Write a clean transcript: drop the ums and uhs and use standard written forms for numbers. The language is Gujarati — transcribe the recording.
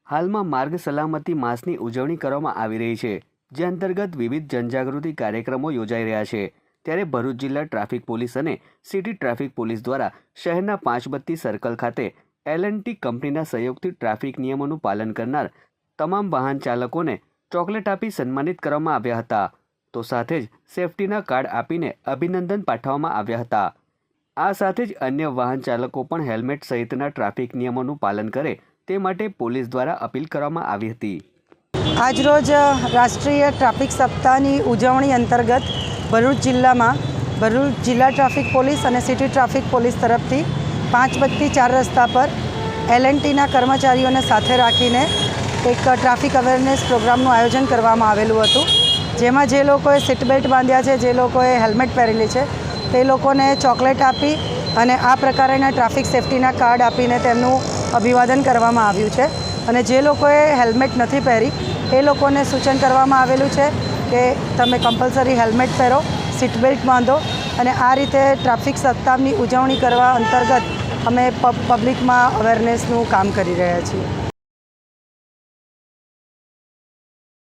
હાલમાં માર્ગ સલામતી માસની ઉજવણી કરવામાં આવી રહી છે, જે અંતર્ગત વિવિધ જનજાગૃતિ કાર્યક્રમો યોજાઈ રહ્યા છે। ત્યારે ભરૂચ જિલ્લા ટ્રાફિક પોલીસ અને સિટી ટ્રાફિક પોલીસ દ્વારા શહેરના પાંચબત્તી સર્કલ ખાતે L&T કંપનીના સહયોગથી ટ્રાફિક નિયમોનું પાલન કરનાર તમામ વાહન ચાલકોને ચોકલેટ આપી સન્માનિત કરવામાં આવ્યા હતા, તો સાથે જ સેફટીના કાર્ડ આપીને અભિનંદન પાઠવવામાં આવ્યા હતા। આ સાથે જ અન્ય વાહન ચાલકો પણ હેલ્મેટ સહિતના ટ્રાફિક નિયમોનું પાલન કરે તે માટે પોલીસ દ્વારા અપીલ કરવામાં આવી હતી। આજરોજ રાષ્ટ્રીય ટ્રાફિક સપ્તાહની ઉજવણી અંતર્ગત ભરૂચ જિલ્લામાં ભરૂચ જિલ્લા ટ્રાફિક પોલીસ અને સિટી ટ્રાફિક પોલીસ તરફથી પાંચબત્તી ચાર રસ્તા પર L&Tના કર્મચારીઓને સાથે રાખીને એક ટ્રાફિક અવેરનેસ પ્રોગ્રામનું આયોજન કરવામાં આવેલું હતું, જેમાં જે લોકોએ સીટ બેલ્ટ બાંધ્યા છે, જે લોકોએ હેલ્મેટ પહેરેલી છે, તે લોકોને ચોકલેટ આપી અને આ પ્રકારના ટ્રાફિક સેફટીના કાર્ડ આપીને તેમનું અભિવાદન કરવામાં આવ્યું છે। અને જે લોકોએ હેલ્મેટ નથી પહેરી એ લોકોને સૂચન કરવામાં આવેલું છે કે તમે કમ્પલસરી હેલ્મેટ પહેરો, સીટ બેલ્ટ બાંધો અને આ રીતે ટ્રાફિક સપ્તાહની ઉજવણી કરવા અંતર્ગત અમે પબ્લિકમાં અવેરનેસનું કામ કરી રહ્યા છીએ।